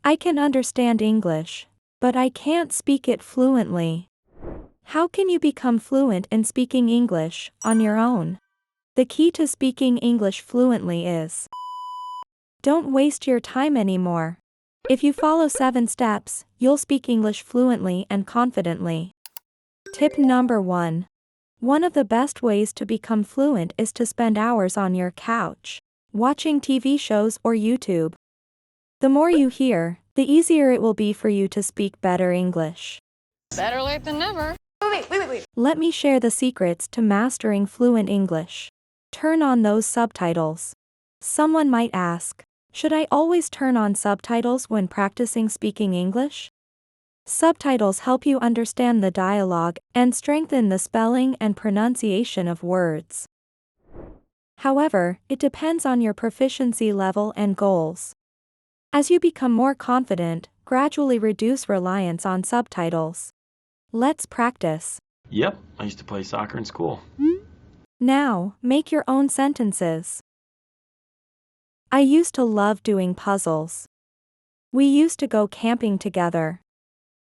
I can understand English, but I can't speak it fluently. How can you become fluent in speaking English on your own? The key to speaking English fluently is: don't waste your time anymore. If you follow 7 steps, you'll speak English fluently and confidently. Tip number 1. One of the best ways to become fluent is to spend hours on your couch, watching TV shows or YouTube. The more you hear, the easier it will be for you to speak better English. Better late than never. Wait. Let me share the secrets to mastering fluent English. Turn on those subtitles. Someone might ask, should I always turn on subtitles when practicing speaking English? Subtitles help you understand the dialogue and strengthen the spelling and pronunciation of words. However, it depends on your proficiency level and goals. As you become more confident, gradually reduce reliance on subtitles. Let's practice. Yep, I used to play soccer in school. Now, make your own sentences. I used to love doing puzzles. We used to go camping together.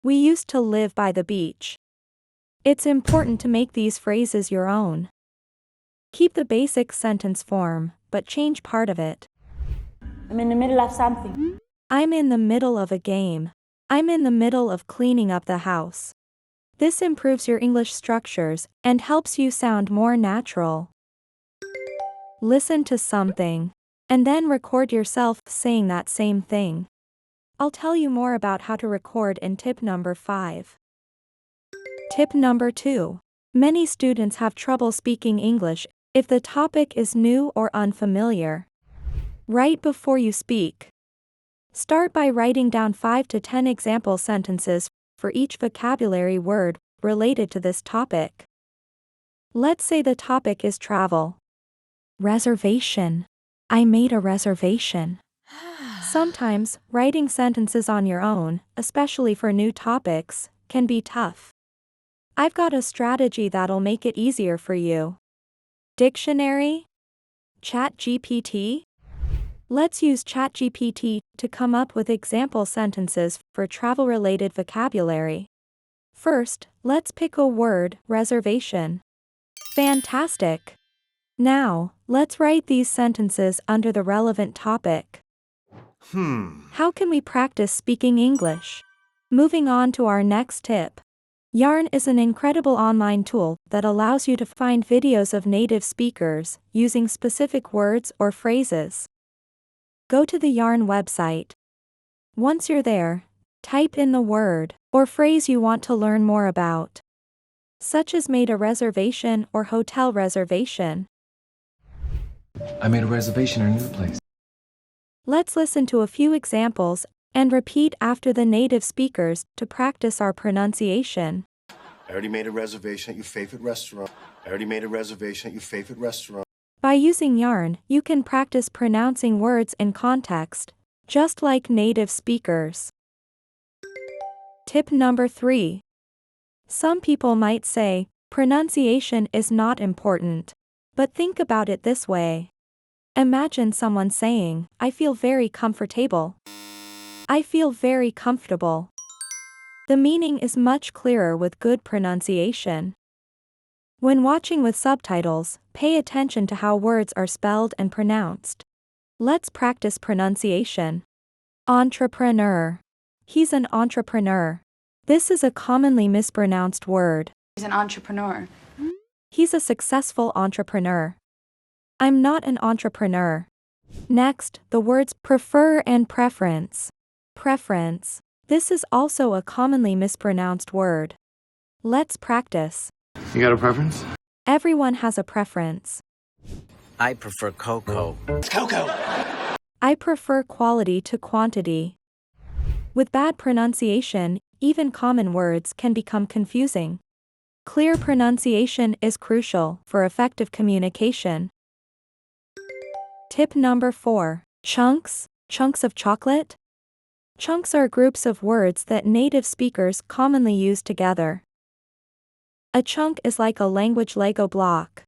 We used to live by the beach. It's important to make these phrases your own. Keep the basic sentence form, but change part of it. I'm in the middle of something. I'm in the middle of a game. I'm in the middle of cleaning up the house. This improves your English structures and helps you sound more natural. Listen to something, and then record yourself saying that same thing. I'll tell you more about how to record in tip number 5. Tip number 2. Many students have trouble speaking English if the topic is new or unfamiliar. Write before you speak. Start by writing down 5 to 10 example sentences for each vocabulary word related to this topic. Let's say the topic is travel. Reservation. I made a reservation. Sometimes, writing sentences on your own, especially for new topics, can be tough. I've got a strategy that'll make it easier for you. Dictionary? ChatGPT? Let's use ChatGPT to come up with example sentences for travel-related vocabulary. First, let's pick a word, reservation. Fantastic! Now, let's write these sentences under the relevant topic. How can we practice speaking English? Moving on to our next tip. Yarn is an incredible online tool that allows you to find videos of native speakers using specific words or phrases. Go to the Yarn website. Once you're there, type in the word or phrase you want to learn more about, such as made a reservation or hotel reservation. I made a reservation at a new place. Let's listen to a few examples and repeat after the native speakers to practice our pronunciation. I already made a reservation at your favorite restaurant. I already made a reservation at your favorite restaurant. By using Yarn, you can practice pronouncing words in context, just like native speakers. Tip number 3. Some people might say, pronunciation is not important. But think about it this way. Imagine someone saying, I feel very comfortable. I feel very comfortable. The meaning is much clearer with good pronunciation. When watching with subtitles, pay attention to how words are spelled and pronounced. Let's practice pronunciation. Entrepreneur. He's an entrepreneur. This is a commonly mispronounced word. He's an entrepreneur. He's a successful entrepreneur. I'm not an entrepreneur. Next, the words prefer and preference. Preference. This is also a commonly mispronounced word. Let's practice. You got a preference? Everyone has a preference. I prefer cocoa. Coco! I prefer quality to quantity. With bad pronunciation, even common words can become confusing. Clear pronunciation is crucial for effective communication. Tip number 4. Chunks. Chunks of chocolate? Chunks are groups of words that native speakers commonly use together. A chunk is like a language Lego block.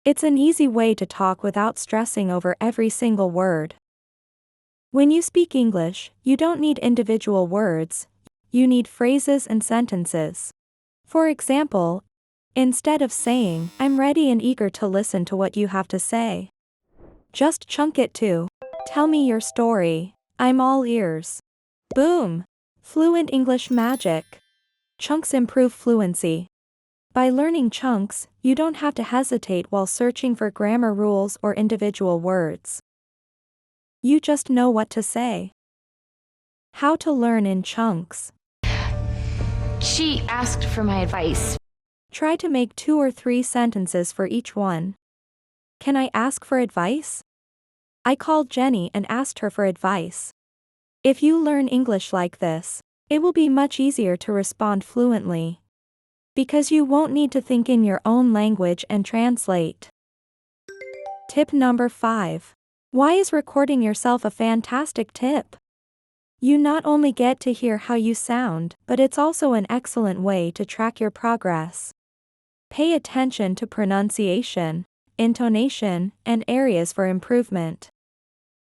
It's an easy way to talk without stressing over every single word. When you speak English, you don't need individual words, you need phrases and sentences. For example, instead of saying, "I'm ready and eager to listen to what you have to say," just chunk it to, "Tell me your story. I'm all ears." Boom! Fluent English magic. Chunks improve fluency. By learning chunks, you don't have to hesitate while searching for grammar rules or individual words. You just know what to say. How to learn in chunks. She asked for my advice. Try to make 2 or 3 sentences for each one. Can I ask for advice? I called Jenny and asked her for advice. If you learn English like this, it will be much easier to respond fluently, because you won't need to think in your own language and translate. Tip number 5. Why is recording yourself a fantastic tip? You not only get to hear how you sound, but it's also an excellent way to track your progress. Pay attention to pronunciation, intonation, and areas for improvement.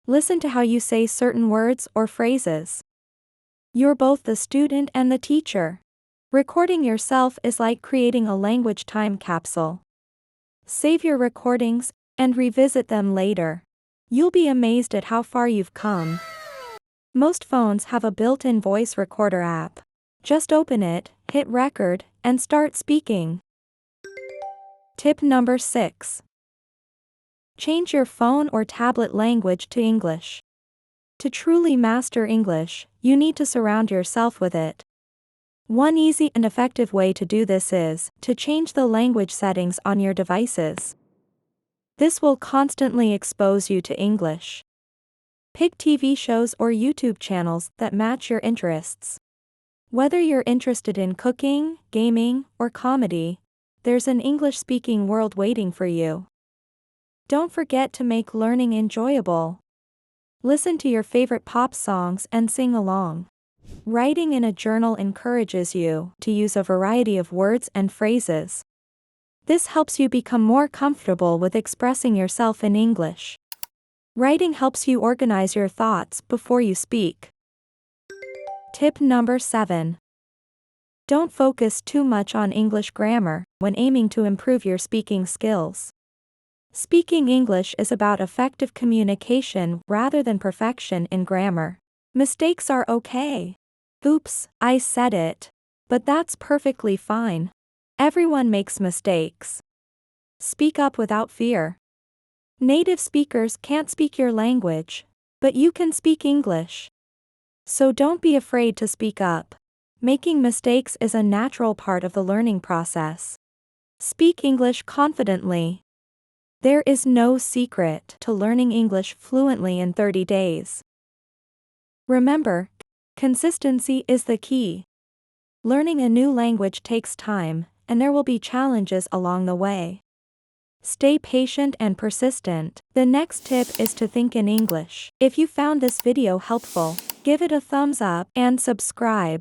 Listen to how you say certain words or phrases. You're both the student and the teacher. Recording yourself is like creating a language time capsule. Save your recordings and revisit them later. You'll be amazed at how far you've come. Most phones have a built-in voice recorder app. Just open it, hit record, and start speaking. Tip number 6. Change your phone or tablet language to English. To truly master English, you need to surround yourself with it. One easy and effective way to do this is to change the language settings on your devices. This will constantly expose you to English. Pick TV shows or YouTube channels that match your interests. Whether you're interested in cooking, gaming, or comedy, there's an English-speaking world waiting for you. Don't forget to make learning enjoyable. Listen to your favorite pop songs and sing along. Writing in a journal encourages you to use a variety of words and phrases. This helps you become more comfortable with expressing yourself in English. Writing helps you organize your thoughts before you speak. Tip number 7. Don't focus too much on English grammar when aiming to improve your speaking skills. Speaking English is about effective communication rather than perfection in grammar. Mistakes are okay. Oops, I said it. But that's perfectly fine. Everyone makes mistakes. Speak up without fear. Native speakers can't speak your language, but you can speak English. So don't be afraid to speak up. Making mistakes is a natural part of the learning process. Speak English confidently. There is no secret to learning English fluently in 30 days. Remember, consistency is the key. Learning a new language takes time, and there will be challenges along the way. Stay patient and persistent. The next tip is to think in English. If you found this video helpful, give it a thumbs up and subscribe.